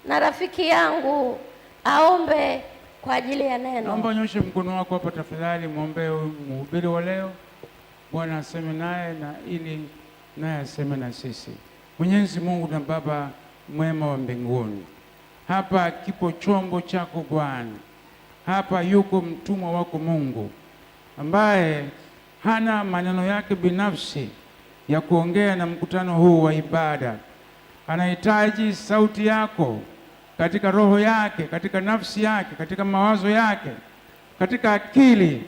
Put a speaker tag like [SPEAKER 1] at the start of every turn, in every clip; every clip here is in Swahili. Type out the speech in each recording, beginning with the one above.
[SPEAKER 1] na rafiki yangu aombe kwa ajili ya neno.
[SPEAKER 2] Naomba nyoshe mkono wako hapa tafadhali, muombe mhubiri wa leo. Bwana aseme naye na ili naye aseme na sisi. Mwenyezi Mungu na Baba mwema wa mbinguni, hapa kipo chombo chako Bwana. Hapa yuko mtumwa wako Mungu ambaye hana maneno yake binafsi ya kuongea na mkutano huu wa ibada. Anahitaji sauti yako katika roho yake, katika nafsi yake, katika mawazo yake, katika akili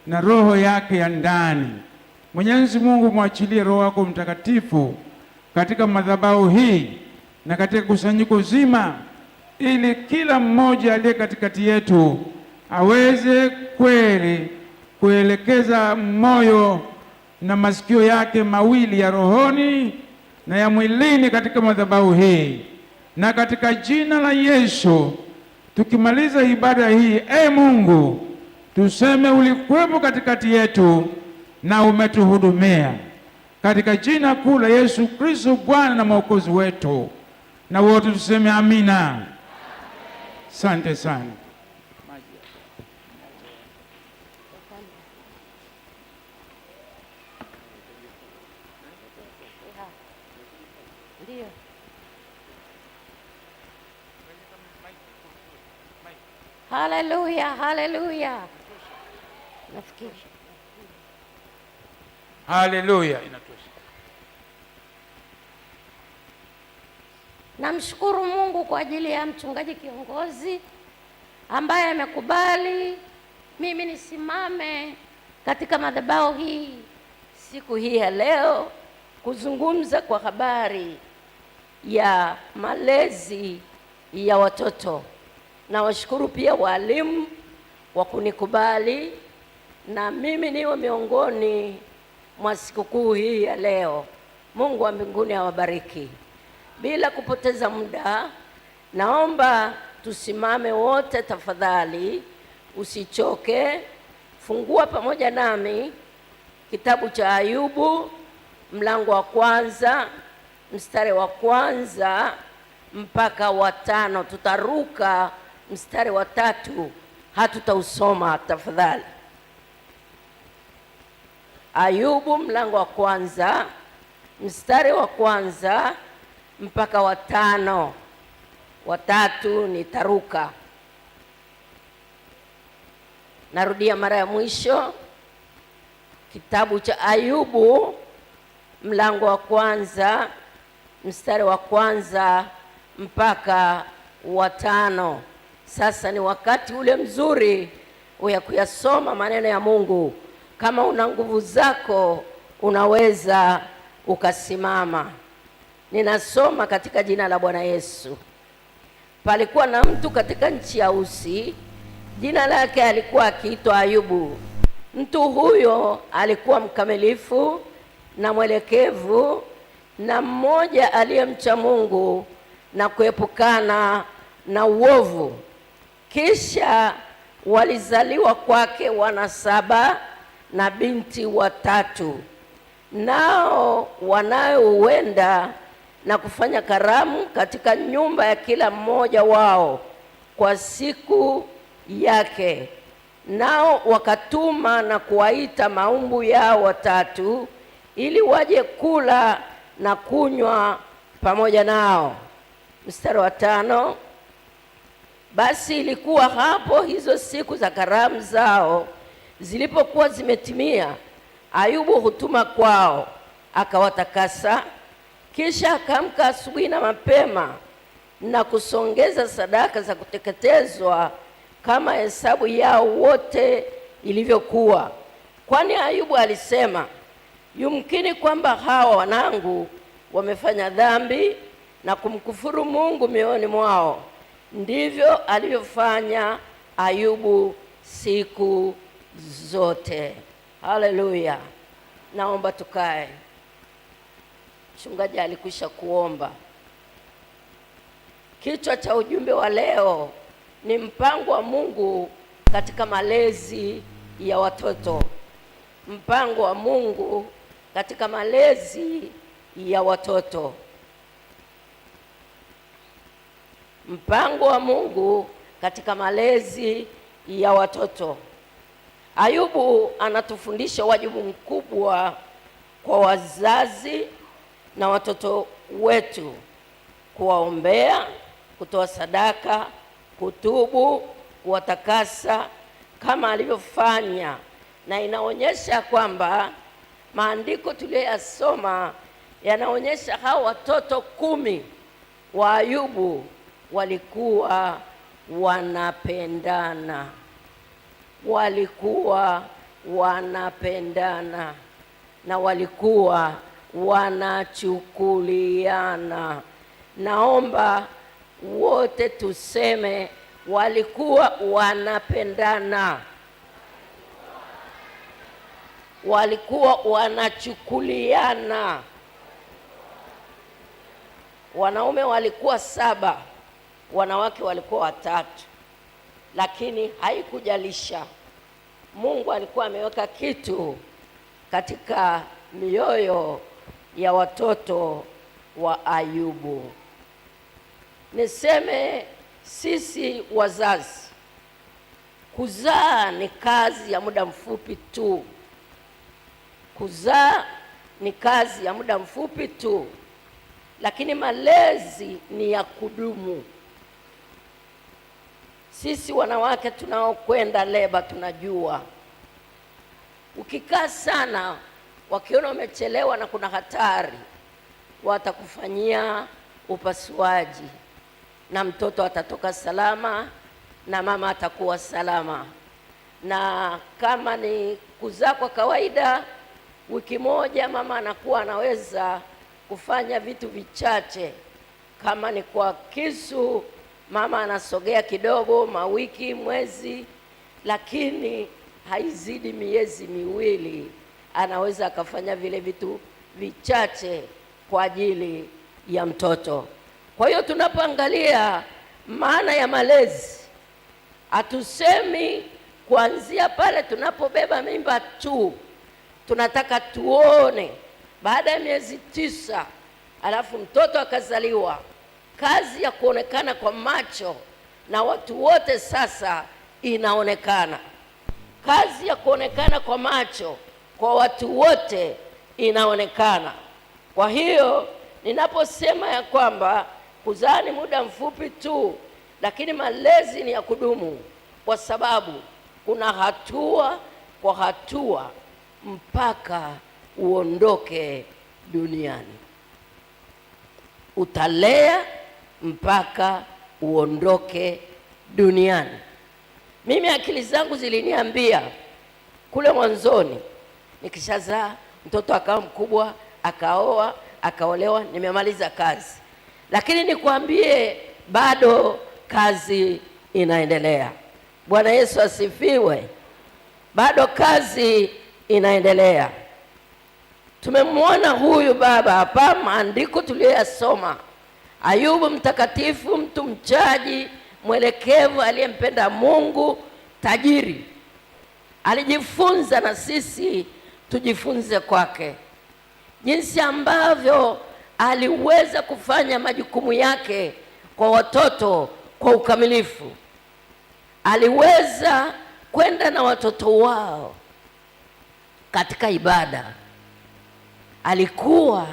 [SPEAKER 2] na roho yake ya ndani. Mwenyezi Mungu, mwachilie Roho wako Mtakatifu katika madhabahu hii na katika kusanyiko zima, ili kila mmoja aliye katikati yetu aweze kweli kuelekeza moyo na masikio yake mawili ya rohoni na ya mwilini katika madhabahu hii. Na katika jina la Yesu tukimaliza ibada hii, Mungu, tuseme ulikuwepo katikati yetu na umetuhudumia, katika jina kuu la Yesu Kristo Bwana na Mwokozi wetu, na wote tuseme amina. Asante sana.
[SPEAKER 1] Haleluya, haleluya. Nafikiri
[SPEAKER 2] haleluya inatosha.
[SPEAKER 1] Namshukuru Mungu kwa ajili ya mchungaji kiongozi ambaye amekubali mimi nisimame katika madhabahu hii siku hii ya leo kuzungumza kwa habari ya malezi ya watoto. Na washukuru pia walimu wa kunikubali na mimi niwe miongoni mwa sikukuu hii ya leo. Mungu wa mbinguni awabariki. Bila kupoteza muda, naomba tusimame wote tafadhali, usichoke. Fungua pamoja nami kitabu cha Ayubu mlango wa kwanza mstari wa kwanza mpaka wa 5. Tutaruka mstari wa 3, hatutausoma tafadhali. Ayubu mlango wa kwanza mstari wa kwanza mpaka wa 5. Wa 3 nitaruka. Narudia mara ya mwisho, kitabu cha Ayubu mlango wa kwanza mstari wa kwanza mpaka wa 5. Sasa ni wakati ule mzuri wa kuyasoma maneno ya Mungu. Kama una nguvu zako unaweza ukasimama. Ninasoma katika jina la Bwana Yesu. Palikuwa na mtu katika nchi ya Usi, jina lake alikuwa akiitwa Ayubu. Mtu huyo alikuwa mkamilifu na mwelekevu na mmoja aliyemcha Mungu na kuepukana na uovu. Kisha walizaliwa kwake wana 7 na binti 3. Nao wanayo huenda na kufanya karamu katika nyumba ya kila mmoja wao kwa siku yake. Nao wakatuma na kuwaita maumbu yao 3 ili waje kula na kunywa pamoja nao. Mstari wa 5. Basi ilikuwa hapo hizo siku za karamu zao zilipokuwa zimetimia, Ayubu hutuma kwao akawatakasa. Kisha akaamka asubuhi na mapema na kusongeza sadaka za kuteketezwa kama hesabu yao wote ilivyokuwa. Kwani Ayubu alisema, yumkini kwamba hawa wanangu wamefanya dhambi na kumkufuru Mungu mioyoni mwao. Ndivyo alivyofanya Ayubu siku zote. Haleluya. Naomba tukae. Mchungaji alikwisha kuomba. Kichwa cha ujumbe wa leo ni mpango wa Mungu katika malezi ya watoto. Mpango wa Mungu katika malezi ya watoto. Mpango wa Mungu katika malezi ya watoto. Ayubu anatufundisha wajibu mkubwa kwa wazazi na watoto wetu: kuwaombea, kutoa sadaka, kutubu, kuwatakasa kama alivyofanya. Na inaonyesha kwamba maandiko tuliyoyasoma yanaonyesha hao watoto 10 wa Ayubu walikuwa wanapendana, na walikuwa wanachukuliana. Naomba wote tuseme walikuwa wanapendana, walikuwa wanachukuliana. Wanaume walikuwa 7, wanawake walikuwa 3, lakini haikujalisha. Mungu alikuwa ameweka kitu katika mioyo ya watoto wa Ayubu. Niseme sisi wazazi, kuzaa ni kazi ya muda mfupi tu. Kuzaa ni kazi ya muda mfupi tu, lakini malezi ni ya kudumu. Sisi wanawake tunaokwenda leba tunajua, ukikaa sana, wakiona umechelewa na kuna hatari, watakufanyia upasuaji na mtoto atatoka salama na mama atakuwa salama. Na kama ni kuzaa kwa kawaida, wiki moja mama anakuwa anaweza kufanya vitu vichache. Kama ni kwa kisu, mama anasogea kidogo, mawiki, mwezi, lakini haizidi miezi miwili, anaweza akafanya vile vitu vichache kwa ajili ya mtoto. Kwa hiyo tunapoangalia maana ya malezi, hatusemi kuanzia pale tunapobeba mimba tu. Tunataka tuone baada ya miezi 9 alafu mtoto akazaliwa, kazi ya kuonekana kwa macho na watu wote sasa inaonekana. Kazi ya kuonekana kwa macho kwa watu wote inaonekana. Kwa hiyo ninaposema ya kwamba kuzaa ni muda mfupi tu, lakini malezi ni ya kudumu, kwa sababu kuna hatua kwa hatua mpaka uondoke duniani. Utalea mpaka uondoke duniani. Mimi akili zangu ziliniambia kule mwanzoni, nikishazaa mtoto akawa mkubwa, akaoa, akaolewa, nimemaliza kazi. Lakini nikwambie, bado kazi inaendelea. Bwana Yesu asifiwe. Bado kazi inaendelea. Tumemwona huyu baba hapa, maandiko tuliyoyasoma. Ayubu mtakatifu, mtu mchaji, mwelekevu, aliyempenda Mungu, tajiri. Alijifunza na sisi tujifunze kwake, jinsi ambavyo aliweza kufanya majukumu yake kwa watoto kwa ukamilifu. Aliweza kwenda na watoto wao katika ibada. Alikuwa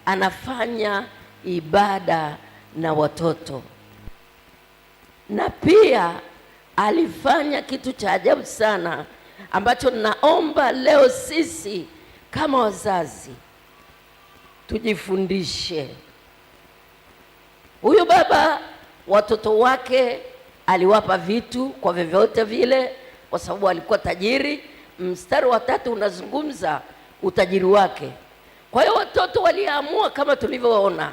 [SPEAKER 1] anafanya ibada na watoto, na pia alifanya kitu cha ajabu sana ambacho naomba leo sisi kama wazazi tujifundishe. Huyu baba, watoto wake aliwapa vitu kwa vyovyote vile, kwa sababu alikuwa tajiri. Mstari wa 3 unazungumza utajiri wake. Kwa hiyo watoto waliamua, kama tulivyoona,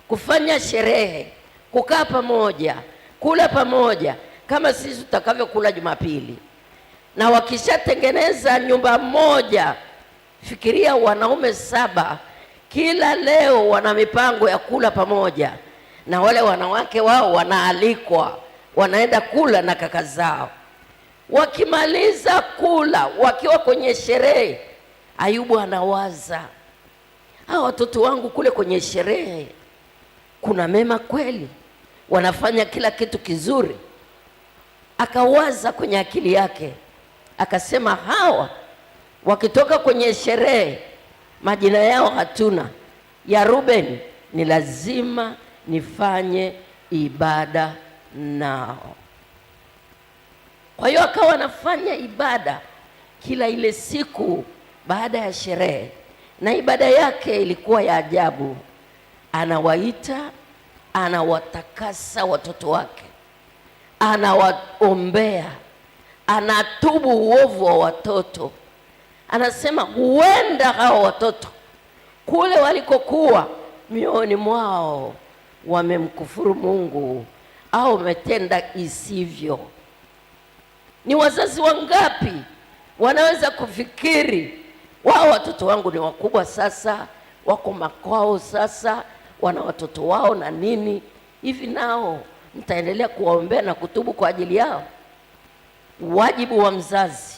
[SPEAKER 1] kufanya sherehe, kukaa pamoja, kula pamoja, kama sisi tutakavyokula Jumapili. Na wakishatengeneza nyumba moja, fikiria wanaume 7, kila leo wana mipango ya kula pamoja, na wale wanawake wao wanaalikwa, wanaenda kula na kaka zao. Wakimaliza kula, wakiwa kwenye sherehe, Ayubu anawaza, hawa watoto wangu kule kwenye sherehe kuna mema kweli? wanafanya kila kitu kizuri. Akawaza kwenye akili yake, akasema hawa wakitoka kwenye sherehe majina yao hatuna, ya Ruben ni lazima nifanye ibada nao. Kwa hiyo akawa anafanya ibada kila ile siku baada ya sherehe, na ibada yake ilikuwa ya ajabu. Anawaita, anawatakasa watoto wake, anawaombea, anatubu uovu wa watoto. Anasema huenda hao watoto kule walikokuwa mioyoni mwao wamemkufuru Mungu au wametenda isivyo. Ni wazazi wangapi wanaweza kufikiri wao watoto wangu ni wakubwa sasa, wako makwao sasa, wana watoto wao na nini hivi, nao mtaendelea kuwaombea na kutubu kwa ajili yao? Wajibu wa mzazi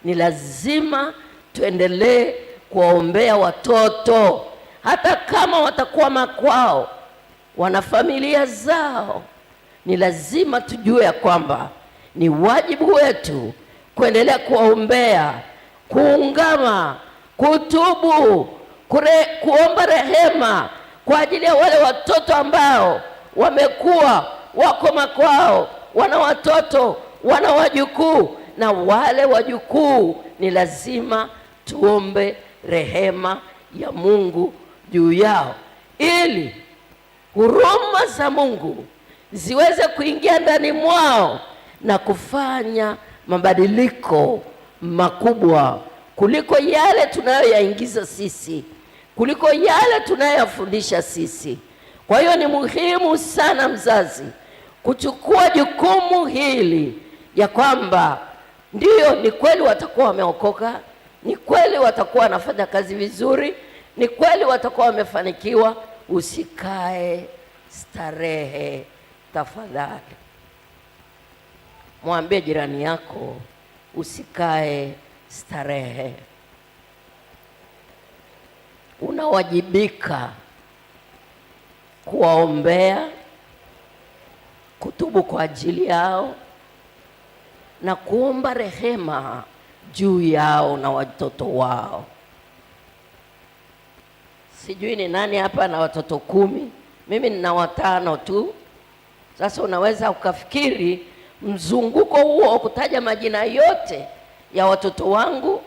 [SPEAKER 1] ni lazima tuendelee kuwaombea watoto, hata kama watakuwa makwao, wana familia zao. Ni lazima tujue ya kwamba ni wajibu wetu kuendelea kuwaombea, kuungama, kutubu, kuomba rehema kwa ajili ya wale watoto ambao wamekuwa wako makwao, wana watoto, wana wajukuu, na wale wajukuu ni lazima tuombe rehema ya Mungu juu yao, ili huruma za Mungu ziweze kuingia ndani mwao na kufanya mabadiliko makubwa kuliko yale tunayoyaingiza sisi, kuliko yale tunayoyafundisha sisi. Kwa hiyo ni muhimu sana mzazi kuchukua jukumu hili, ya kwamba ndiyo, ni kweli watakuwa wameokoka, ni kweli watakuwa wanafanya kazi vizuri, ni kweli watakuwa wamefanikiwa. Usikae starehe tafadhali. Mwambie jirani yako, usikae starehe. Unawajibika kuwaombea, kutubu kwa ajili yao na kuomba rehema juu yao na watoto wao. Sijui ni nani hapa na watoto 10, mimi nina 5 tu. Sasa unaweza ukafikiri mzunguko huo kutaja majina yote ya watoto wangu,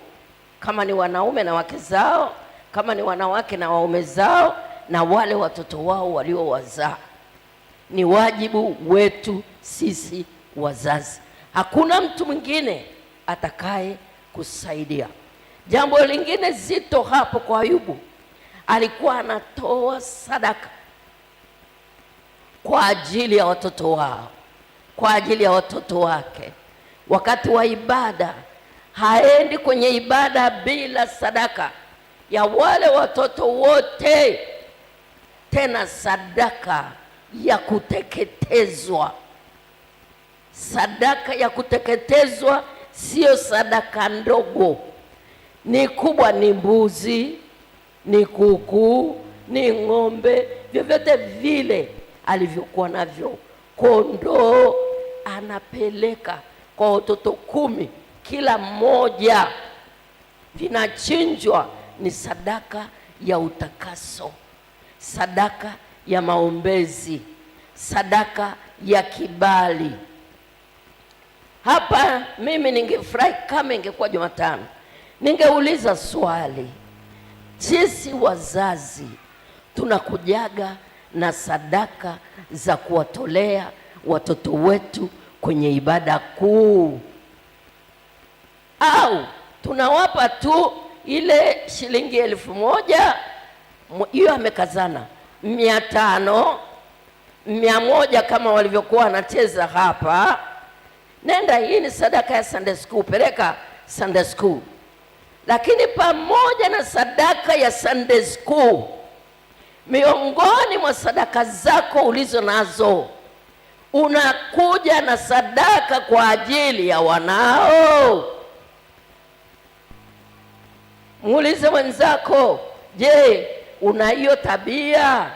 [SPEAKER 1] kama ni wanaume na wake zao, kama ni wanawake na waume zao, na wale watoto wao waliowazaa. Ni wajibu wetu sisi wazazi, hakuna mtu mwingine atakaye kusaidia. Jambo lingine zito hapo kwa Ayubu, alikuwa anatoa sadaka kwa ajili ya watoto wao, kwa ajili ya watoto wake. Wakati wa ibada, haendi kwenye ibada bila sadaka ya wale watoto wote, tena sadaka ya kuteketezwa. Sadaka ya kuteketezwa sio sadaka ndogo, ni kubwa, ni mbuzi, ni kuku, ni ng'ombe, vyovyote vile alivyokuwa navyo, kondoo, anapeleka kwa watoto 10 kila mmoja, vinachinjwa. Ni sadaka ya utakaso, sadaka ya maombezi, sadaka ya kibali. Hapa mimi ningefurahi kama ingekuwa Jumatano, ningeuliza swali, sisi wazazi tunakujaga na sadaka za kuwatolea watoto wetu kwenye ibada kuu, au tunawapa tu ile shilingi 1000, hiyo amekazana 500, 100 kama walivyokuwa wanacheza hapa? Nenda, hii ni sadaka ya Sunday school, peleka Sunday school. Lakini pamoja na sadaka ya Sunday school, miongoni mwa sadaka zako ulizo nazo, unakuja na sadaka kwa ajili ya wanao. Muulize mwenzako, je, una hiyo tabia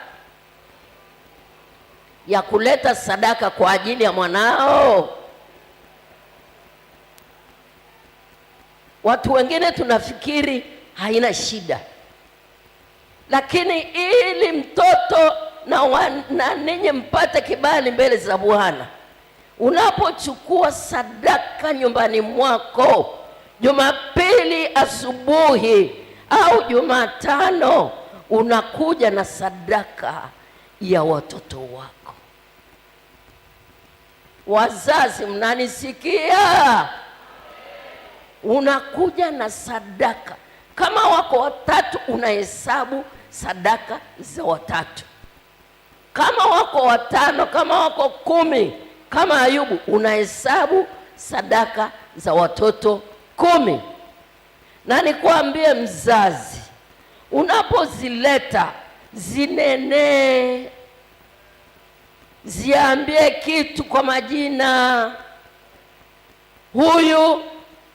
[SPEAKER 1] ya kuleta sadaka kwa ajili ya mwanao? Watu wengine tunafikiri haina shida, lakini ili mtoto na ninyi mpate kibali mbele za Bwana, unapochukua sadaka nyumbani mwako Jumapili asubuhi au Jumatano, unakuja na sadaka ya watoto wako. Wazazi, mnanisikia? Unakuja na sadaka. Kama wako watatu, unahesabu sadaka za watatu. Kama wako watano, kama wako 10, kama Ayubu, unahesabu sadaka za watoto 10. Na nikwambie mzazi, unapozileta zinenee, ziambie kitu kwa majina. Huyu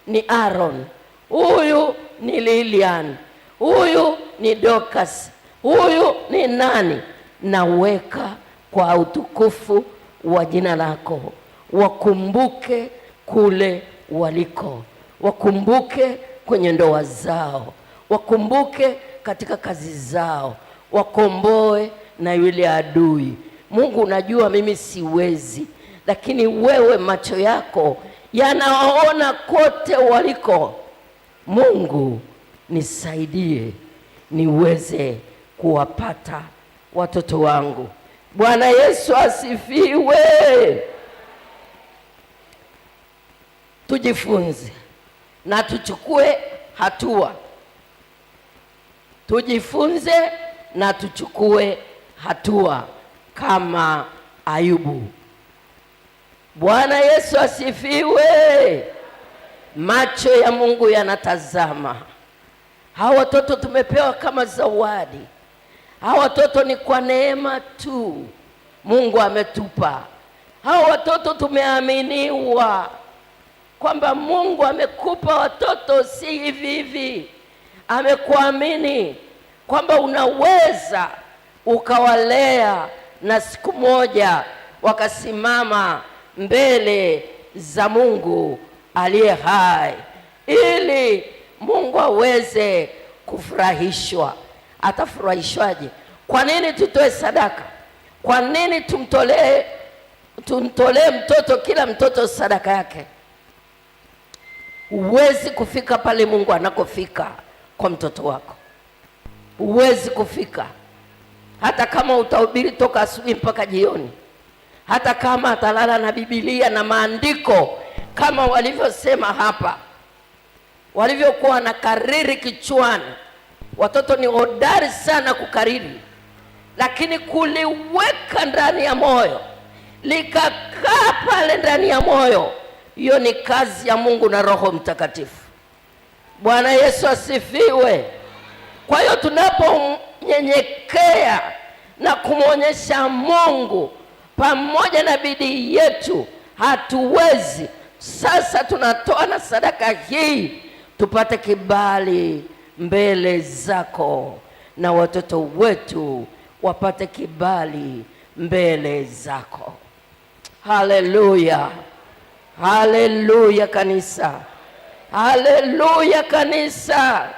[SPEAKER 1] ni Aaron, huyu ni Lilian, huyu ni Dorcas, huyu ni nani. Naweka kwa utukufu wa jina lako. Wakumbuke kule waliko, wakumbuke kwenye ndoa zao, wakumbuke katika kazi zao, wakomboe na yule adui. Mungu, unajua mimi siwezi, lakini wewe macho yako yanaona kote waliko. Mungu, nisaidie niweze kuwapata watoto wangu. Bwana Yesu asifiwe. Tujifunze na tuchukue hatua. Tujifunze na tuchukue hatua kama Ayubu. Bwana Yesu asifiwe. Macho ya Mungu yanatazama. Hawa watoto tumepewa kama zawadi. Hawa watoto ni kwa neema tu Mungu ametupa. Hawa watoto tumeaminiwa kwamba Mungu amekupa watoto, si hivi hivi. Amekuamini kwamba unaweza ukawalea na siku moja wakasimama mbele za Mungu aliye hai, ili Mungu aweze kufurahishwa. Atafurahishwaje? Kwa nini tutoe sadaka? Kwa nini tumtolee mtoto, kila mtoto sadaka yake? Huwezi kufika pale Mungu anakofika kwa mtoto wako. Huwezi kufika. Hata kama utahubiri toka asubuhi mpaka jioni, hata kama atalala na Biblia na maandiko kama walivyosema hapa, walivyokuwa na kariri kichwani. Watoto ni hodari sana kukariri, lakini kuliweka ndani ya moyo, likakaa pale ndani ya moyo, hiyo ni kazi ya Mungu na Roho Mtakatifu. Bwana Yesu asifiwe. Kwa hiyo tunaponyenyekea na kumwonyesha Mungu pamoja na bidii yetu, hatuwezi. Sasa tunatoa na sadaka hii tupate kibali mbele zako, na watoto wetu wapate kibali mbele zako. Haleluya, haleluya kanisa, haleluya kanisa.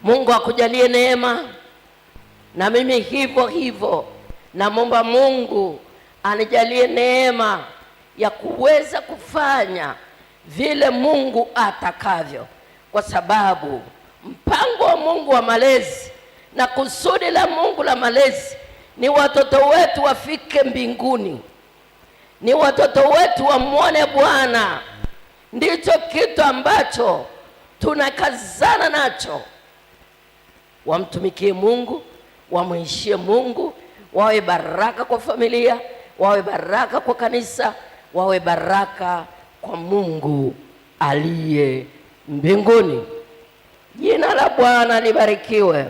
[SPEAKER 1] Mungu akujalie neema, na mimi hivyo hivyo namwomba Mungu anijalie neema ya kuweza kufanya vile Mungu atakavyo, kwa sababu mpango wa Mungu wa malezi na kusudi la Mungu la malezi ni watoto wetu wafike mbinguni, ni watoto wetu wamwone Bwana. Ndicho kitu ambacho tunakazana nacho. Wamtumikie Mungu, wamwishie Mungu, wawe baraka kwa familia, wawe baraka kwa kanisa, wawe baraka kwa Mungu aliye mbinguni. Jina la Bwana libarikiwe.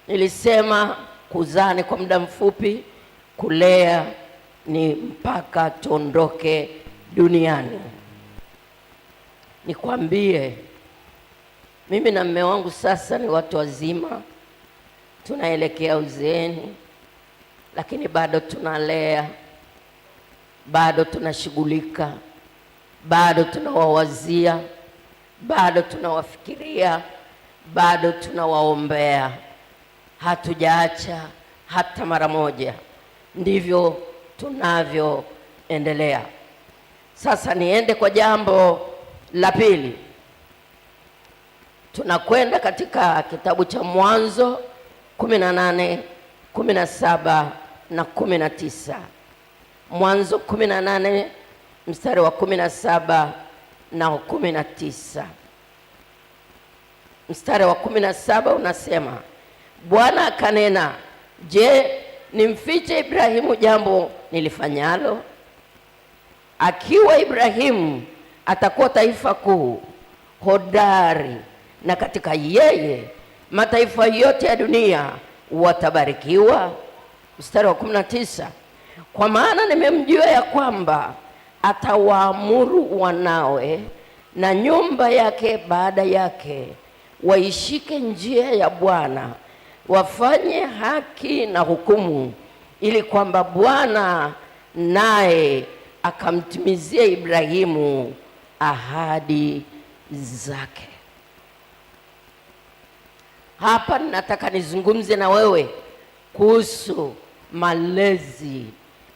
[SPEAKER 1] Nilisema kuzaa ni kwa muda mfupi, kulea ni mpaka tuondoke duniani. Nikwambie, mimi na mume wangu sasa ni watu wazima, tunaelekea uzeeni, lakini bado tunalea, bado tunashughulika, bado tunawawazia, bado tunawafikiria, bado tunawaombea. Hatujaacha hata mara moja. Ndivyo tunavyoendelea. Sasa niende kwa jambo la pili. Tunakwenda katika kitabu cha Mwanzo 18, 17 na 19. Mwanzo 18 mstari wa 17 na 19. Mstari wa 17 unasema, Bwana akanena, je, nimfiche Ibrahimu jambo nilifanyalo? Akiwa Ibrahimu atakuwa taifa kuu, hodari, na katika yeye mataifa yote ya dunia watabarikiwa. Mstari wa 19, kwa maana nimemjua ya kwamba atawaamuru wanawe na nyumba yake baada yake waishike njia ya Bwana, wafanye haki na hukumu, ili kwamba Bwana naye akamtimizia Ibrahimu ahadi zake. Hapa nataka nizungumze na wewe kuhusu malezi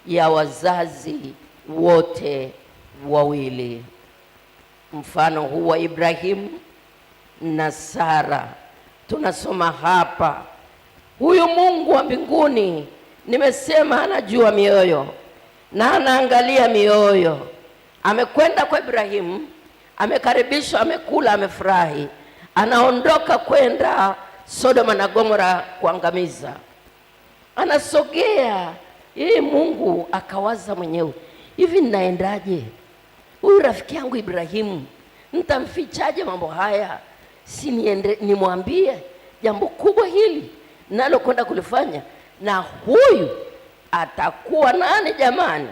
[SPEAKER 1] ya wazazi wote wawili. Mfano huu wa Ibrahimu na Sara tunasoma hapa. Huyu Mungu wa mbinguni, nimesema anajua mioyo na anaangalia mioyo. Amekwenda kwa Ibrahimu, amekaribishwa, amekula, amefurahi, anaondoka kwenda Sodoma na Gomora kuangamiza. Anasogea yeye, Mungu akawaza mwenyewe, hivi ninaendaje? Huyu rafiki yangu Ibrahimu nitamfichaje mambo haya? Si niende nimwambie jambo kubwa hili nalo kwenda kulifanya, na huyu atakuwa nani jamani?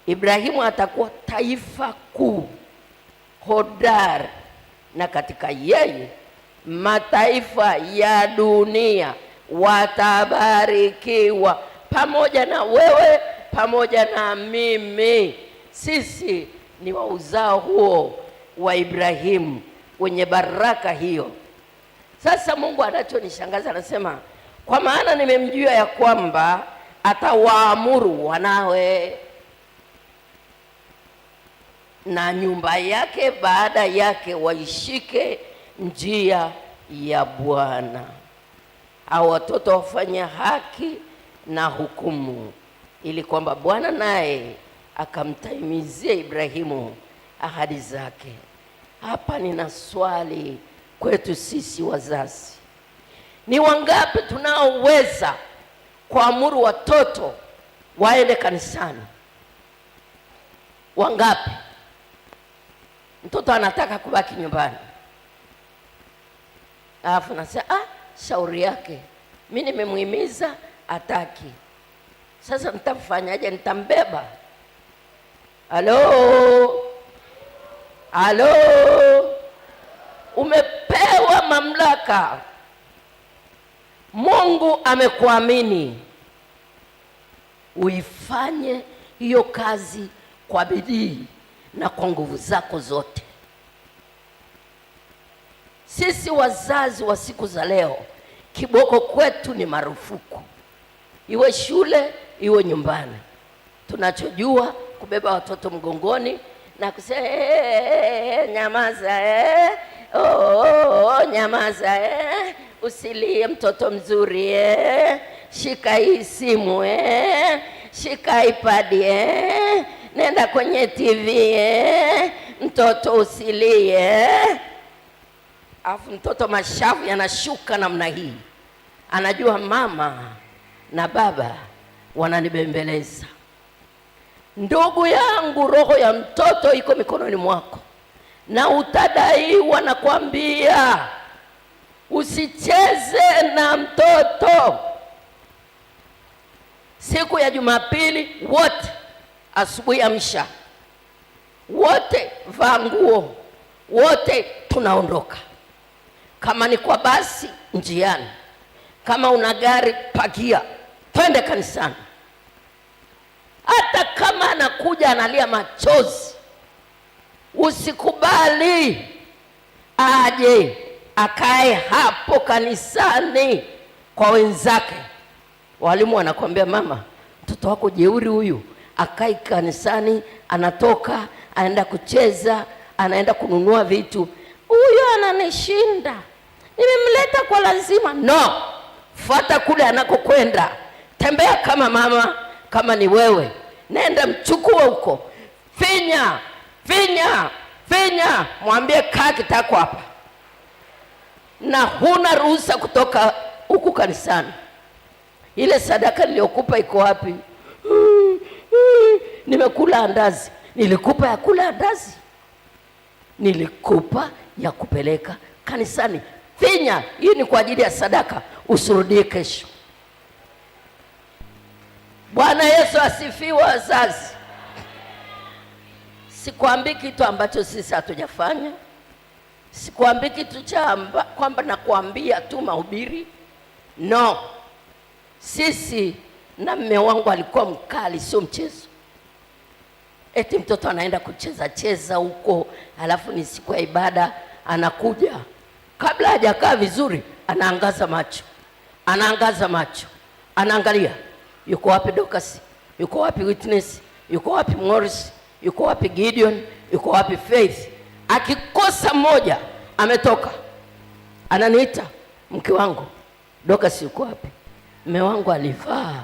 [SPEAKER 1] Ibrahimu atakuwa taifa kuu, hodari, na katika yeye mataifa ya dunia watabarikiwa, pamoja na wewe, pamoja na mimi. Sisi ni wa uzao huo wa Ibrahimu wenye baraka hiyo. Sasa Mungu anachonishangaza, anasema, kwa maana nimemjua ya kwamba atawaamuru wanawe na nyumba yake baada yake waishike njia ya Bwana, au watoto wafanya haki na hukumu, ili kwamba Bwana naye akamtimizia Ibrahimu ahadi zake. Hapa nina swali kwetu sisi wazazi. Ni wangapi tunaoweza kuamuru watoto waende kanisani? Wangapi? Mtoto anataka kubaki nyumbani, alafu nasema shauri yake, mimi nimemuhimiza ataki. Sasa nitamfanyaje? Nitambeba? Halo, umepewa mamlaka. Mungu amekuamini uifanye hiyo kazi kwa bidii na kwa nguvu zako zote. Sisi wazazi wa siku za leo, kiboko kwetu ni marufuku, iwe shule iwe nyumbani. Tunachojua kubeba watoto mgongoni na kusema nyamaza, nyamaza, usilie mtoto mzuri, shika hii simu, shika iPad, nenda kwenye TV, mtoto usilie. Afu mtoto mashavu yanashuka namna hii, anajua mama na baba wananibembeleza. Ndugu yangu, roho ya mtoto iko mikononi mwako na utadaiwa. Nakwambia usicheze na mtoto. Siku ya Jumapili wote asubuhi amsha, wote vaa nguo, wote tunaondoka. Kama ni kwa basi njiani, Kama una gari pakia, twende kanisani. Hata kama anakuja analia machozi, usikubali aje akae hapo kanisani kwa wenzake. Walimu wanakuambia, mama, mtoto wako jeuri huyu, akai kanisani, anatoka anaenda kucheza, anaenda kununua vitu. Huyu ananishinda, nimemleta kwa lazima. No, fuata kule anakokwenda. Tembea kama mama. Kama ni wewe, nenda mchukue huko, finya, mwambie kaa kitako hapa, na huna ruhusa kutoka huku kanisani. Ile sadaka niliyokupa iko wapi? Nimekula andazi. Nilikupa ya kula andazi? Nilikupa ya kupeleka kanisani. Finya, hii ni kwa ajili ya sadaka, usirudie kesho. Bwana Yesu asifiwe. Wazazi, sikwambii kitu ambacho sisi hatujafanya. Sikwambii kitu cha kwamba nakuambia tu mahubiri. No, sisi na mume wangu alikuwa mkali, sio mchezo. Eti mtoto anaenda kucheza huko, alafu ni siku ya ibada anakuja, kabla hajakaa vizuri anaangaza macho, anaangalia yuko wapi Dorcas, yuko wapi Witness, yuko wapi Morris, yuko wapi Gideon, yuko wapi Faith. Akikosa mmoja ametoka, ananiita, mke wangu, Dorcas yuko wapi? Mume wangu alivaa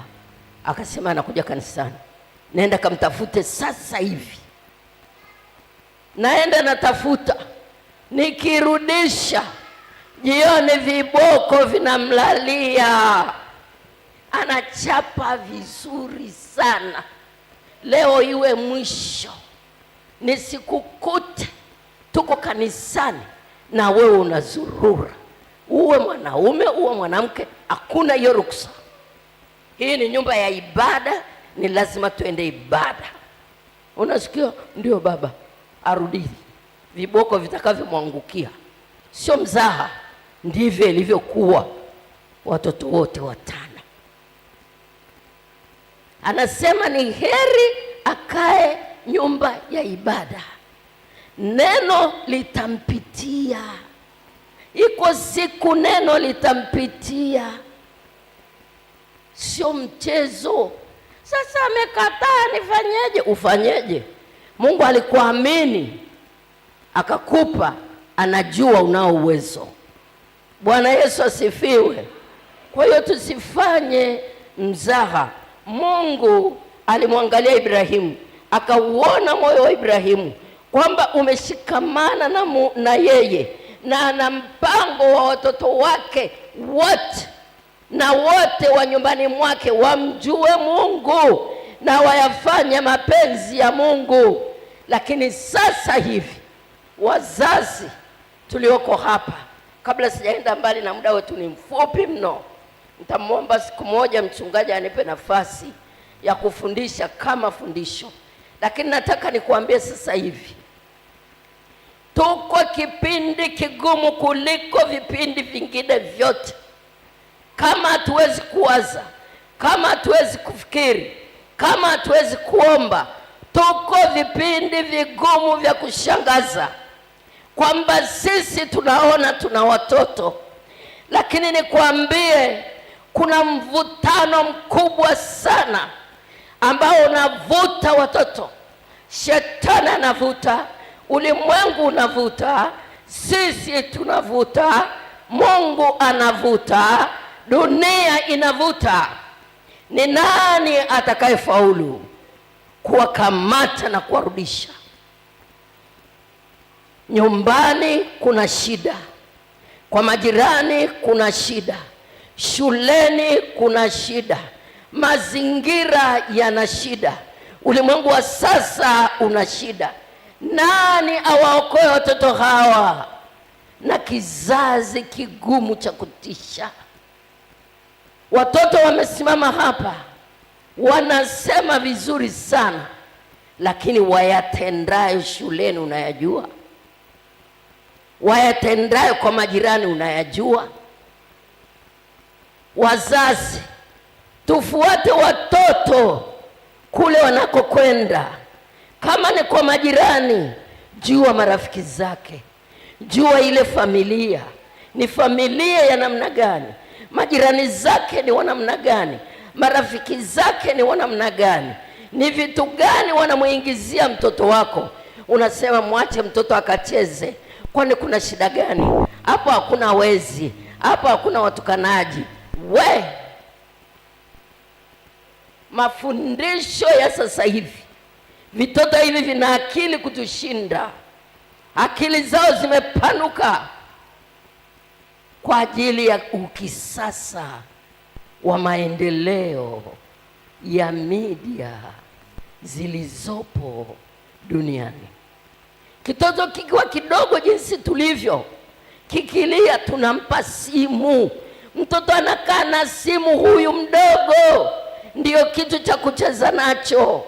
[SPEAKER 1] akasema anakuja kanisani. Naenda kamtafute sasa hivi. Naenda natafuta, nikirudisha jioni viboko vinamlalia, anachapa vizuri sana. Leo iwe mwisho, nisikukute tuko kanisani na wewe unazurura. Uwe mwanaume uwe mwanamke, hakuna hiyo ruksa. Hii ni nyumba ya ibada, ni lazima tuende ibada. Unasikia? Ndio baba, arudi. Viboko vitakavyomwangukia. Sio mzaha, ndivyo ilivyokuwa watoto wote watano. Anasema ni heri akae nyumba ya ibada, neno litampitia. Iko siku neno litampitia, sio mchezo. Sasa amekataa, nifanyeje? Ufanyeje? Mungu alikuamini akakupa, anajua unao uwezo. Bwana Yesu asifiwe. Kwa hiyo tusifanye mzaha. Mungu alimwangalia Ibrahimu, akauona moyo wa Ibrahimu kwamba umeshikamana na yeye, na ana mpango wa watoto wake wote na wote wa nyumbani mwake wamjue Mungu na wayafanye mapenzi ya Mungu. Lakini sasa hivi wazazi tulioko hapa, kabla sijaenda mbali na muda wetu ni mfupi mno, nitamwomba siku moja mchungaji anipe nafasi ya kufundisha kama fundisho. Lakini nataka nikuambie sasa hivi tuko kipindi kigumu kuliko vipindi vingine vyote. Kama hatuwezi kuwaza, kama hatuwezi kufikiri, kama hatuwezi kuomba, tuko vipindi vigumu vya kushangaza, kwamba sisi tunaona tuna watoto, lakini nikwambie kuna mvutano mkubwa sana ambao unavuta watoto. Shetani anavuta, ulimwengu unavuta, sisi tunavuta, Mungu anavuta, dunia inavuta. Ni nani atakayefaulu kuwakamata na kuwarudisha? Nyumbani kuna shida, kwa majirani kuna shida, shuleni kuna shida, mazingira yana shida, ulimwengu wa sasa una shida. Nani awaokoe watoto hawa na kizazi kigumu cha kutisha? Watoto wamesimama hapa wanasema vizuri sana, lakini wayatendayo shuleni unayajua? Wayatendayo kwa majirani unayajua? Wazazi, tufuate watoto kule wanakokwenda. Kama ni kwa majirani, jua marafiki zake, jua ile familia ni familia ya namna gani, majirani zake ni wanamna gani, marafiki zake ni wanamna gani, ni vitu gani wanamuingizia mtoto wako. Unasema mwache mtoto akacheze, kwani kuna shida gani? Hapo hakuna wezi, hapo hakuna watukanaji. Mafundisho ya sasa hivi, vitoto hivi vina akili kutushinda. Akili zao zimepanuka kwa ajili ya ukisasa wa maendeleo ya media zilizopo duniani. Kitoto kikiwa kidogo jinsi tulivyo, kikilia tunampa simu. Mtoto anakaa na simu, huyu mdogo ndio kitu cha kucheza nacho.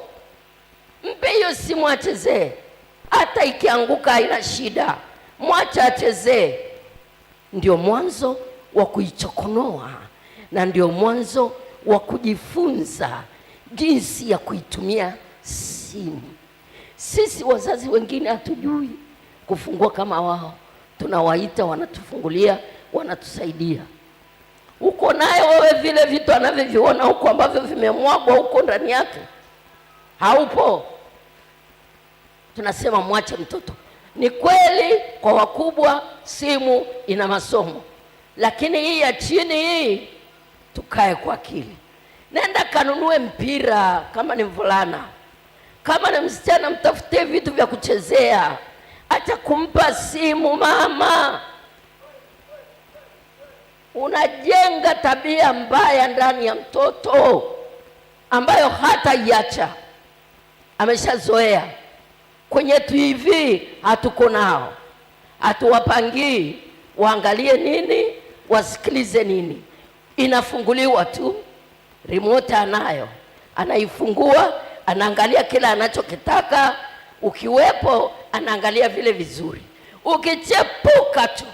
[SPEAKER 1] Mpe hiyo simu achezee, hata ikianguka haina shida, mwacha achezee. Ndio mwanzo wa kuichokonoa na ndio mwanzo wa kujifunza jinsi ya kuitumia simu. Sisi wazazi wengine hatujui kufungua kama wao, tunawaita, wanatufungulia, wanatusaidia. Uko naye wewe vile vitu anavyoviona huko ambavyo vimemwagwa huko ndani yake? Haupo. Tunasema mwache mtoto. Ni kweli kwa wakubwa simu ina masomo, lakini hii ya chini hii tukae kwa akili. Nenda kanunue mpira kama ni mvulana, kama ni msichana mtafutie vitu vya kuchezea. Acha kumpa simu mama. Unajenga tabia mbaya ndani ya mtoto ambayo hata iacha, ameshazoea. Kwenye TV hatuko nao, hatuwapangii waangalie nini, wasikilize nini. Inafunguliwa tu, remote anayo, anaifungua, anaangalia kila anachokitaka. Ukiwepo anaangalia vile vizuri, ukichepuka tu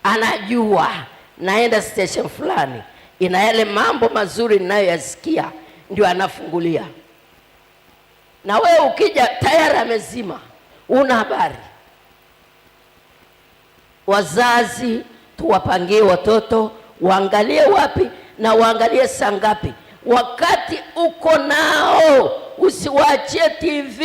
[SPEAKER 1] anajua naenda station fulani, ina yale mambo mazuri ninayoyasikia, ndio anafungulia. Na wewe ukija tayari amezima, una habari. Wazazi, tuwapangie watoto waangalie wapi na waangalie saa ngapi. Wakati uko nao usiwaachie TV.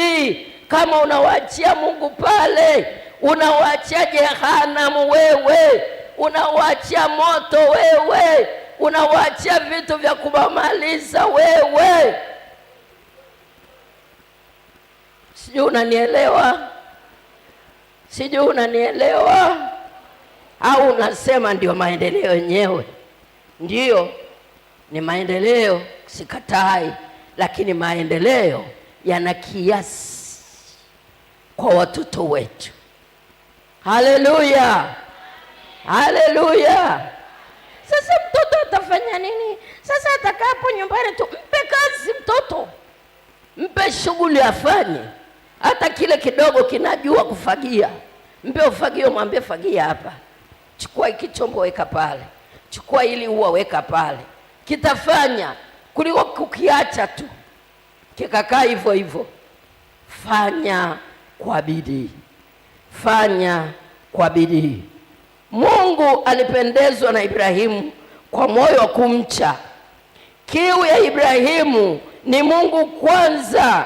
[SPEAKER 1] Kama unawaachia Mungu pale, unawaachia jehanamu wewe, unawaachia moto wewe, unawaachia vitu vya kubamaliza wewe. Sijui unanielewa? Sijui unanielewa? Au unasema ndio maendeleo yenyewe? Ndio, ni maendeleo, sikatai, lakini maendeleo yana kiasi kwa watoto wetu. Haleluya, haleluya. Sasa mtoto atafanya nini? Sasa atakapo nyumbani tu, mpe kazi mtoto, mpe shughuli afanye. Hata kile kidogo kinajua kufagia, mpe ufagio, mwambie fagia hapa, chukua hiki chombo weka pale, chukua ili ua weka pale. Kitafanya kuliko kukiacha tu kikakaa hivyo hivyo. Fanya kwa bidii, fanya kwa bidii. Mungu alipendezwa na Ibrahimu kwa moyo wa kumcha. Kiu ya Ibrahimu ni Mungu kwanza.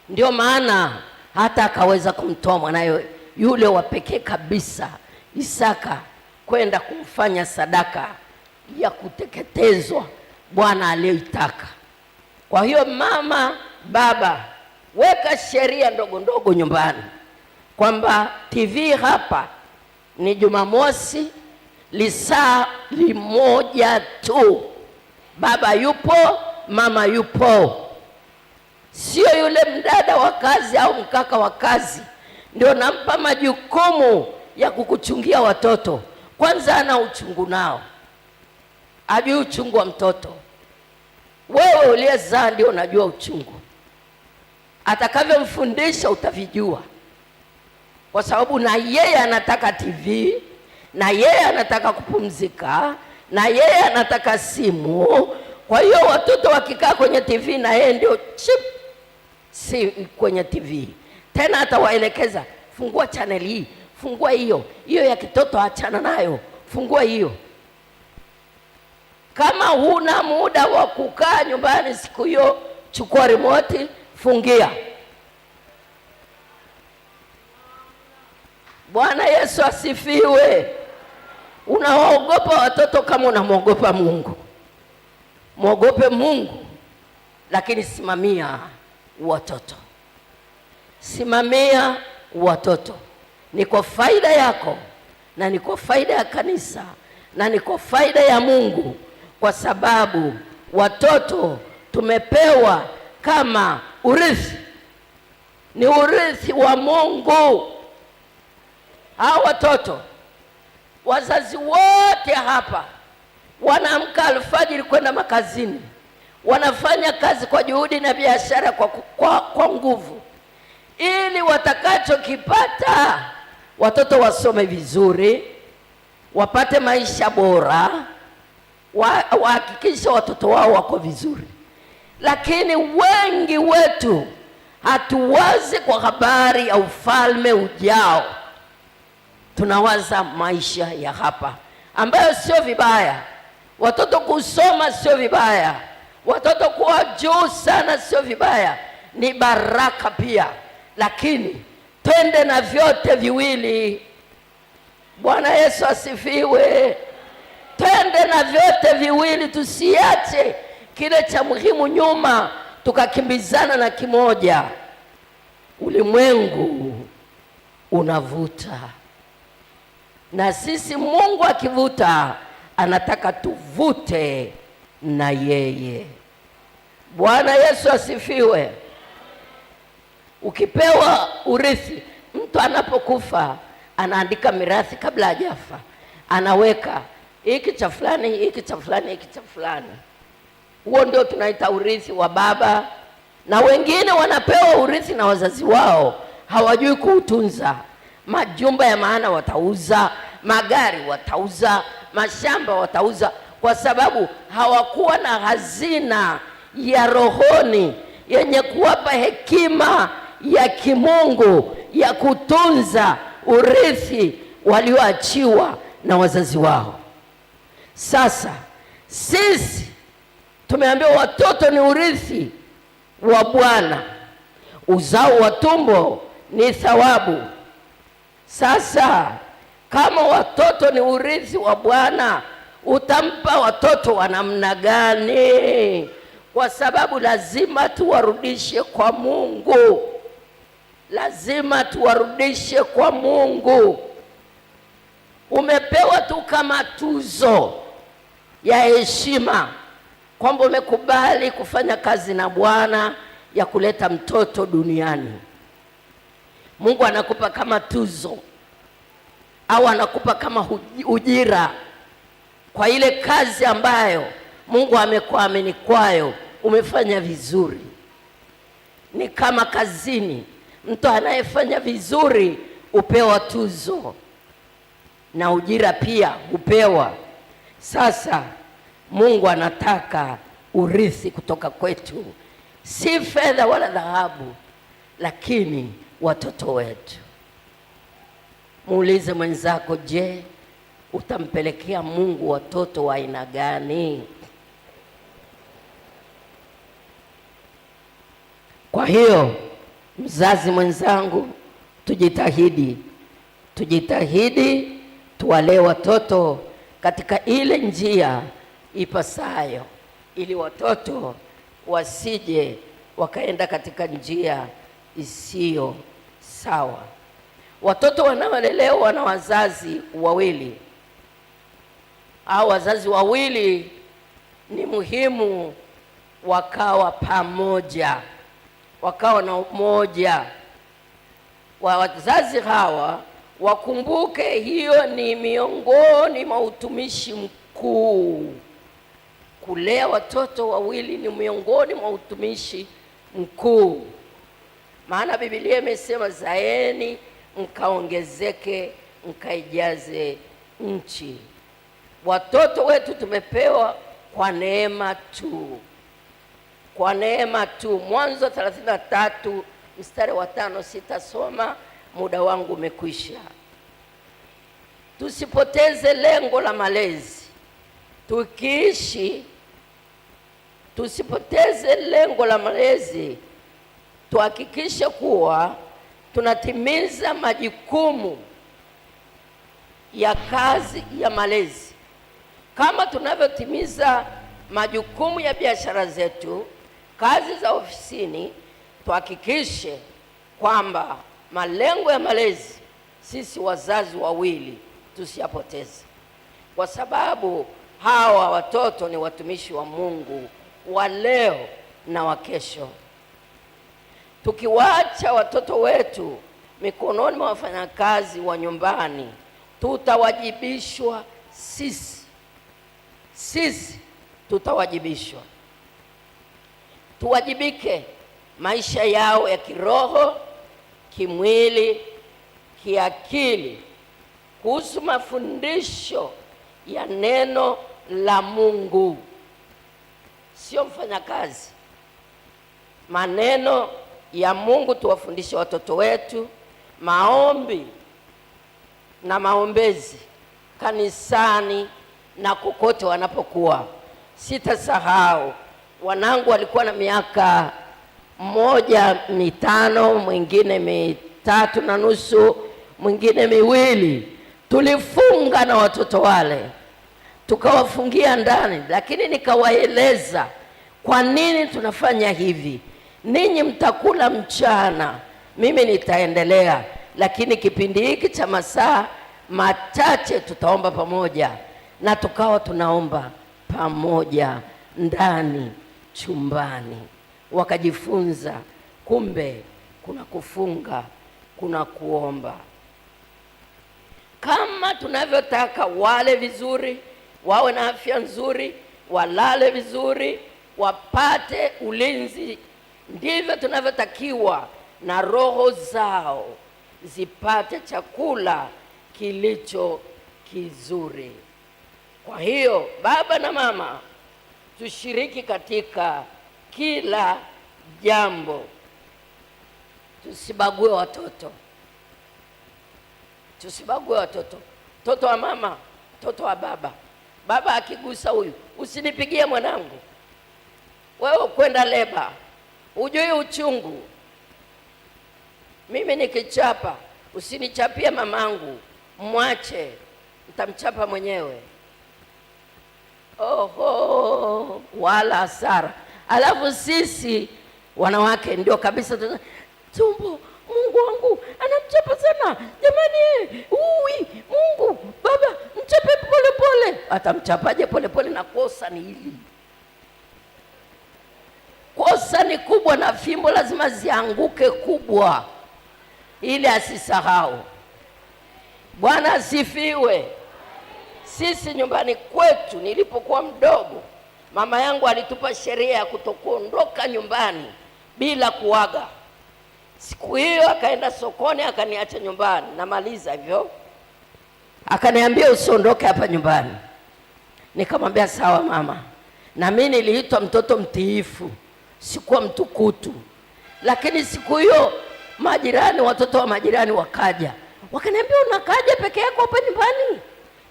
[SPEAKER 1] Ndio maana hata akaweza kumtoa mwanawe yule wa pekee kabisa, Isaka, kwenda kumfanya sadaka ya kuteketezwa Bwana aliyoitaka. Kwa hiyo mama, baba, weka sheria ndogo ndogo nyumbani kwamba TV hapa ni Jumamosi lisaa limoja tu. Baba yupo, mama yupo. Sio yule mdada wa kazi au mkaka wa kazi ndio nampa majukumu ya kukuchungia watoto. Kwanza ana uchungu nao, ajui uchungu wa mtoto. Wewe uliyezaa ndio unajua uchungu. Atakavyomfundisha utavijua, kwa sababu na yeye anataka TV, na yeye anataka kupumzika, na yeye anataka simu. Kwa hiyo watoto wakikaa kwenye TV na yeye ndio chip si kwenye TV tena, atawaelekeza fungua channel hii, fungua hiyo ya kitoto, achana nayo, fungua hiyo. Kama huna muda wa kukaa nyumbani siku hiyo, chukua remote, fungia. Bwana Yesu asifiwe. Unawaogopa watoto kama unamwogopa Mungu. Mwogope Mungu, lakini simamia watoto. Simamia watoto. Ni kwa faida yako na ni kwa faida ya kanisa na ni kwa faida ya Mungu, kwa sababu watoto tumepewa kama urithi. Ni urithi wa Mungu. Hao watoto, wazazi wote hapa wanaamka alfajiri kwenda makazini, wanafanya kazi kwa juhudi na biashara kwa nguvu, ili watakachokipata watoto wasome vizuri, wapate maisha bora, wahakikishe watoto wao wako vizuri. Lakini wengi wetu hatuwazi kwa habari ya ufalme ujao. Tunawaza maisha ya hapa, ambayo sio vibaya. Watoto kusoma sio vibaya, watoto kuwa juu sana sio vibaya, ni baraka pia. Lakini twende na vyote viwili. Bwana Yesu asifiwe. Twende na vyote viwili, tusiache kile cha muhimu nyuma tukakimbizana na kimoja. Ulimwengu unavuta, na sisi Mungu akivuta anataka tuvute na yeye. Bwana Yesu asifiwe. Ukipewa urithi, mtu anapokufa anaandika mirathi kabla hajafa, anaweka hiki cha fulani, hiki cha fulani, hiki cha fulani. Huo ndio tunaita urithi wa baba. Na wengine wanapewa urithi na wazazi wao, hawajui kuutunza. Majumba ya maana watauza, magari watauza, mashamba watauza, kwa sababu hawakuwa na hazina ya rohoni yenye kuwapa hekima ya kimungu ya kutunza urithi walioachiwa na wazazi wao. Sasa sisi tumeambiwa watoto ni urithi wa Bwana, uzao wa tumbo ni thawabu. Sasa kama watoto ni urithi wa Bwana, utampa watoto wa namna gani? Kwa sababu lazima tuwarudishe kwa Mungu. Lazima tuwarudishe kwa Mungu. Umepewa tu kama tuzo ya heshima, kwamba umekubali kufanya kazi na Bwana ya kuleta mtoto duniani. Mungu anakupa kama tuzo, au anakupa kama ujira kwa ile kazi ambayo Mungu amekuamini kwayo, umefanya vizuri. Ni kama kazini, mtu anayefanya vizuri upewa tuzo na ujira pia upewa. Sasa Mungu anataka urithi kutoka kwetu, si fedha wala dhahabu, lakini watoto wetu. Muulize mwenzako, je, utampelekea Mungu watoto wa aina gani? Kwa hiyo mzazi mwenzangu, tujitahidi tuwalee watoto katika ile njia ipasayo, ili watoto wasije wakaenda katika njia isiyo sawa. Watoto wanaolelewa na wazazi wawili au wazazi wawili, ni muhimu wakawa pamoja, wakawa na umoja. Wazazi hawa wakumbuke, hiyo ni miongoni mwa utumishi mkuu. Kulea watoto wawili ni miongoni mwa utumishi mkuu, maana Biblia imesema, zaeni mkaongezeke, mkaijaze nchi. Watoto wetu tumepewa kwa neema tu, kwa neema tu. Mwanzo 33 mstari wa 5, sitasoma, muda wangu umekwisha. Tusipoteze lengo la malezi. Tusipoteze lengo la malezi. Tuhakikishe kuwa tunatimiza majukumu ya kazi ya malezi. Kama tunavyotimiza majukumu ya biashara zetu, kazi za ofisini, tuhakikishe kwamba malengo ya malezi sisi wazazi wawili tusiyapoteze, kwa sababu hawa watoto ni watumishi wa Mungu wa leo na wa kesho. Tukiwacha watoto wetu mikononi mwa wafanyakazi wa nyumbani, tutawajibishwa sisi tutawajibishwa. Tuwajibike maisha yao ya kiroho, kimwili, kiakili, kuhusu mafundisho ya neno la Mungu. Sio mfanyakazi. Maneno ya Mungu tuwafundishe watoto wetu, maombi na maombezi kanisani na kokote wanapokuwa. Sitasahau, wanangu walikuwa na miaka 1 mwingine 3.5, mwingine 2. Tulifunga na watoto wale, tukawafungia ndani, lakini nikawaeleza kwa nini tunafanya hivi. Ninyi mtakula mchana, mimi nitaendelea, lakini kipindi hiki cha masaa machache tutaomba pamoja. Na tukawa tunaomba pamoja ndani chumbani. Wakajifunza kumbe kuna kufunga, kuna kuomba. Kama tunavyotaka wale vizuri, wawe na afya nzuri, walale vizuri, wapate ulinzi, ndivyo tunavyotakiwa na roho zao zipate chakula kilicho kizuri. Kwa hiyo baba na mama, tushiriki katika kila jambo. Tusibague watoto. Tusibague watoto. Mtoto wa mama, mtoto wa baba. Baba akigusa huyu, usinipigie mwanangu. Wewe kwenda leba, ujui uchungu. Mimi nikichapa, usinichapie mamangu, mwache, nitamchapa mwenyewe. Oho, wala hasara. Alafu sisi wanawake ndio kabisa tumbo, Mungu wangu anamchapa sana jamani, Mungu baba mchape pole pole. Atamchapaje pole pole? Na kosa ni hili, kosa ni kubwa, na fimbo lazima zianguke kubwa ili asisahau. Bwana asifiwe. Sisi nyumbani kwetu nilipokuwa mdogo, mama yangu alitupa sheria ya kutokuondoka nyumbani bila kuaga. Siku hiyo akaenda sokoni, akaniacha nyumbani. Namaliza hivyo, akaniambia usiondoke hapa nyumbani. Nikamwambia sawa mama. Na mimi niliitwa mtoto mtiifu, sikuwa mtukutu. Lakini siku hiyo majirani, watoto wa majirani wakaja, wakaniambia unakaja peke yako hapa nyumbani?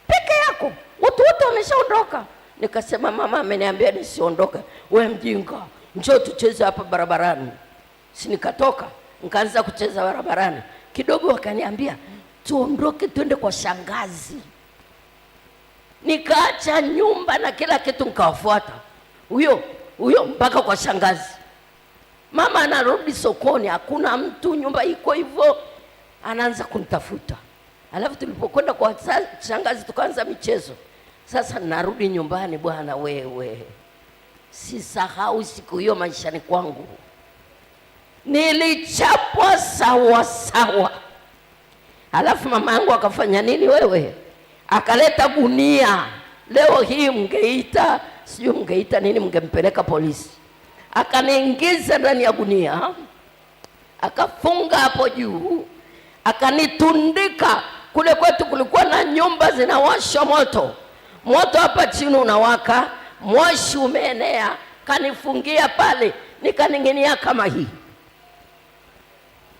[SPEAKER 1] Peke yako? Watu wote wameshaondoka. Nikasema mama ameniambia nisiondoke. We mjinga, njoo tucheze hapa barabarani. Si nikatoka, nikaanza kucheza barabarani. Kidogo wakaniambia tuondoke twende kwa shangazi. Nikaacha nyumba na kila kitu nikawafuata. Huyo mpaka kwa shangazi. Mama anarudi sokoni, hakuna mtu, nyumba iko hivyo. Anaanza kunitafuta. Alafu tulipokwenda kwa shangazi tukaanza michezo. Sasa narudi nyumbani, bwana wewe, sisahau siku hiyo maishani kwangu. Nilichapwa sawa sawa. Alafu mama yangu akafanya nini wewe? Akaleta gunia. Leo hii mngeita, sijui mngeita nini, mngempeleka polisi. Akaniingiza ndani ya gunia, akafunga hapo juu, akanitundika. Kule kwetu kulikuwa na nyumba zinawasha moto. moto hapa chini unawaka, moshi umeenea, kanifungia pale, nikaning'inia kama hii.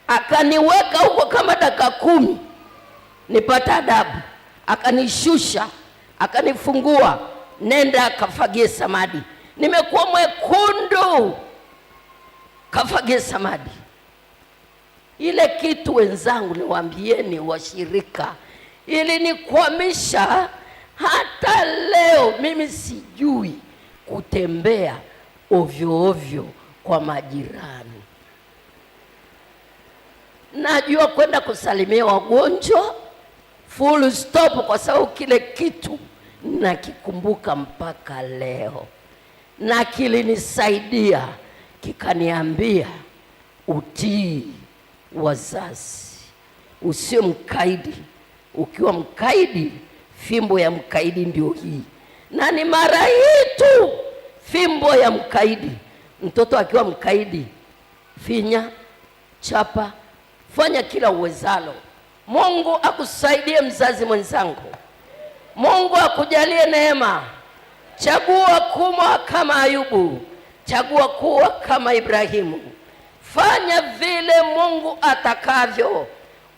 [SPEAKER 1] Akaniweka huko kama dakika 10 nipata adabu, akanishusha, akanifungua, nenda kafagie samadi. Nimekuwa mwekundu, kafagie samadi. Ile kitu wenzangu, niwaambieni washirika, ili nikwamisha. Hata leo mimi sijui kutembea ovyo ovyo kwa majirani. Najua kwenda kusalimia wagonjwa full stop, kwa sababu kile kitu nakikumbuka mpaka leo, na kilinisaidia, kikaniambia utii wazazi, usio mkaidi. Ukiwa mkaidi, fimbo ya mkaidi ndio hii, na ni mara hii tu fimbo ya mkaidi. Mtoto akiwa mkaidi, finya, chapa, fanya kila uwezalo. Mungu akusaidie mzazi mwenzangu, Mungu akujalie neema. Chagua kuwa kama Ayubu, chagua kuwa kama Ibrahimu. Fanya vile Mungu atakavyo.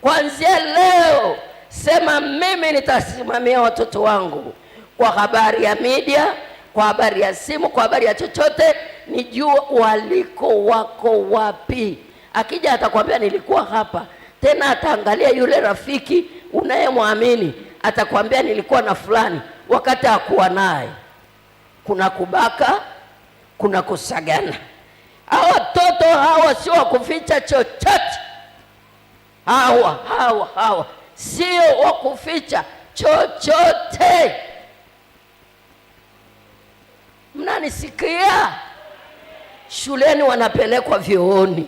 [SPEAKER 1] Kuanzia leo sema, mimi nitasimamia watoto wangu kwa habari ya media, kwa habari ya simu, kwa habari ya chochote, nijue waliko wako wapi. Akija atakwambia nilikuwa hapa, tena ataangalia yule rafiki unayemwamini, atakwambia nilikuwa na fulani wakati hakuwa naye. Kuna kubaka, kuna kusagana. Hawa watoto hawa sio wa kuficha chochote. Hawa sio wa kuficha chochote. Mnanisikia? Shuleni wanapelekwa vyooni,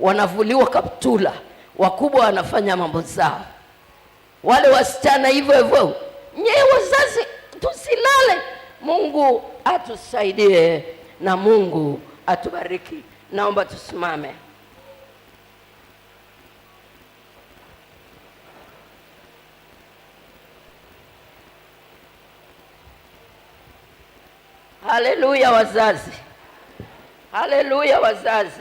[SPEAKER 1] wanavuliwa kaptula, wakubwa wanafanya mambo zao. Wale wasichana hivyo hivyo. Nyewe wazazi tusilale. Mungu atusaidie na Mungu atubariki. Naomba tusimame. Haleluya wazazi. Haleluya wazazi.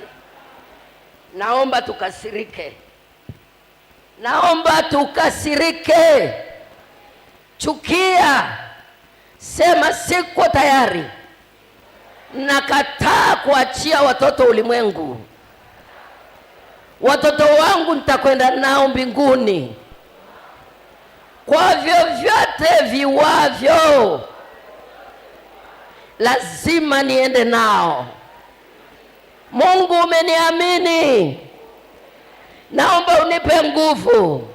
[SPEAKER 1] Naomba tukasirike. Naomba tukasirike. Chukia. Sema siko tayari. Nakataa kuachia watoto ulimwengu. Watoto wangu nitakwenda nao mbinguni. Kwa vyovyote viwavyo, lazima niende nao. Mungu umeniamini. Naomba unipe nguvu,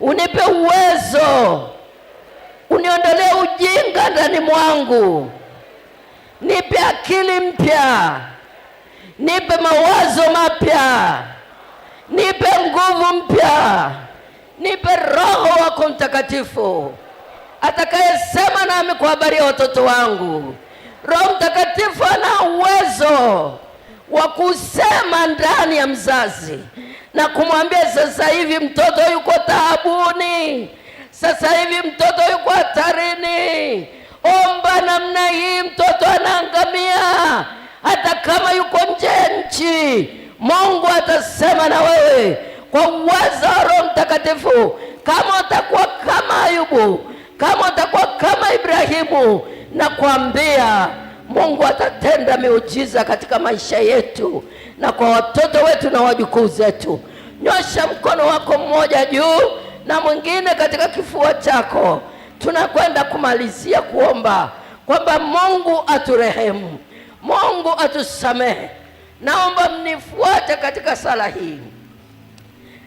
[SPEAKER 1] unipe uwezo, uniondolee ujinga ndani mwangu. Nipe akili mpya, nipe mawazo mapya, nipe nguvu mpya, nipe Roho wako Mtakatifu atakayesema nami kwa habari ya watoto wangu. Roho Mtakatifu ana uwezo wa kusema ndani ya mzazi na kumwambia, sasa hivi mtoto yuko taabuni, sasa hivi mtoto yuko hatarini, omba namna hii, mtoto anaangamia. Hata kama yuko nje ya nchi, Mungu atasema na wewe kwa uwezo wa Roho Mtakatifu. Kama utakuwa kama Ayubu, kama utakuwa kama Ibrahimu, na kuambia Mungu atatenda miujiza katika maisha yetu na kwa watoto wetu na wajukuu zetu. Nyosha mkono wako mmoja juu na mwingine katika kifua chako. Tunakwenda kumalizia kuomba kwamba Mungu aturehemu, Mungu atusamehe. Naomba mnifuate katika sala hii.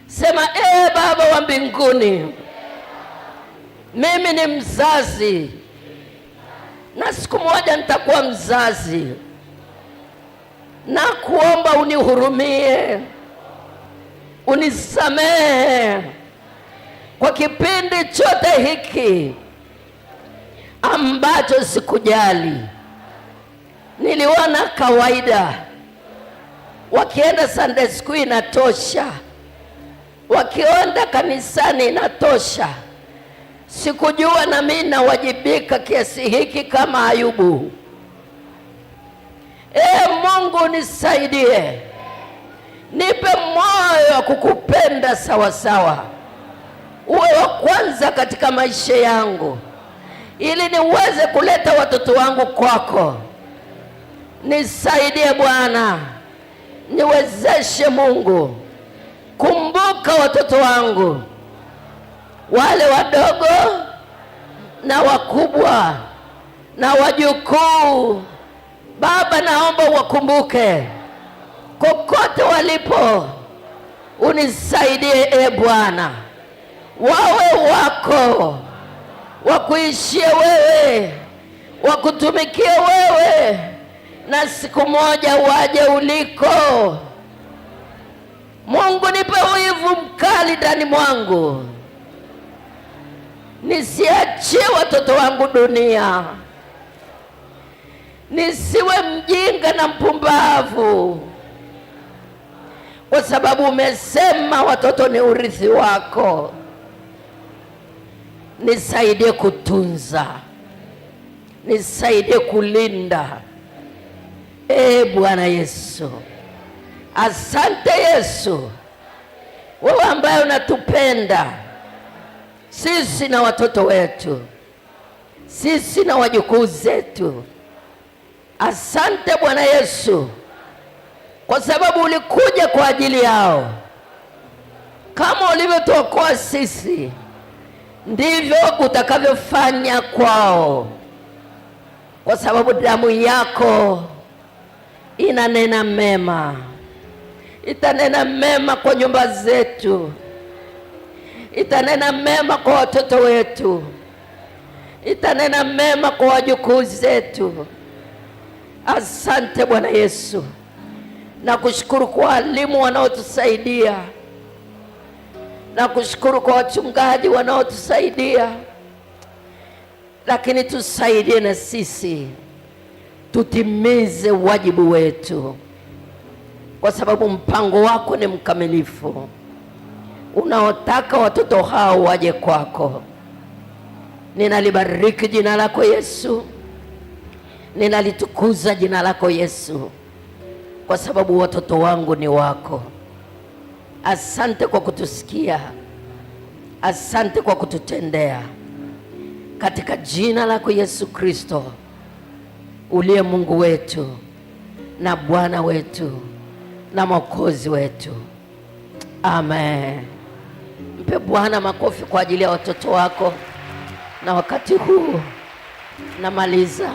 [SPEAKER 1] Sema, Baba wa mbinguni, mimi ni mzazi na siku moja nitakuwa mzazi, na kuomba unihurumie, unisamehe kwa kipindi chote hiki ambacho sikujali. Niliona kawaida, wakienda Sunday school inatosha, wakienda kanisani inatosha. Sikujua na mimi nawajibika kiasi hiki kama Ayubu. Mungu nisaidie, nipe moyo wa kukupenda sawa sawa, uwe wa kwanza katika maisha yangu, ili niweze kuleta watoto wangu kwako. Nisaidie Bwana, niwezeshe Mungu. Kumbuka watoto wangu, wale wadogo na wakubwa na wajukuu. Baba, naomba wakumbuke kokote walipo, unisaidie Bwana, wawe wako, wakuishie wewe, wakutumikie wewe, na siku moja waje uliko. Mungu, nipe wivu mkali ndani mwangu, nisiachie watoto wangu dunia, nisiwe mjinga na mpumbavu, kwa sababu umesema watoto ni urithi wako. Nisaidie kutunza, nisaidie kulinda. Bwana Yesu, asante Yesu, wewe ambaye unatupenda sisi na watoto wetu, sisi na wajukuu zetu. Asante Bwana Yesu, kwa sababu ulikuja kwa ajili yao. Kama ulivyotuokoa sisi, ndivyo utakavyofanya kwao, kwa sababu damu yako inanena mema. Itanena mema kwa nyumba zetu, itanena mema kwa watoto wetu, itanena mema kwa wajukuu zetu. Asante Bwana Yesu, na kushukuru kwa walimu wanaotusaidia, na kushukuru kwa wachungaji wanaotusaidia, lakini tusaidie na sisi tutimize wajibu wetu, kwa sababu mpango wako ni mkamilifu, unaotaka watoto hao waje kwako. Ninalibariki jina lako Yesu, ninalitukuza jina lako Yesu, kwa sababu watoto wangu ni wako. Asante kwa kutusikia, asante kwa kututendea, katika jina lako Yesu Kristo, uliye Mungu wetu na Bwana wetu na Mwokozi wetu. Amen. Mpe Bwana makofi kwa ajili ya watoto wako. Na wakati huu namaliza.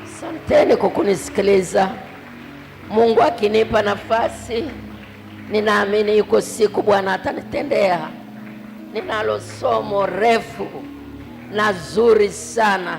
[SPEAKER 1] Asanteni kwa kunisikiliza. Mungu akinipa nafasi, ninaamini yuko siku Bwana atanitendea. Ninalo somo refu na zuri sana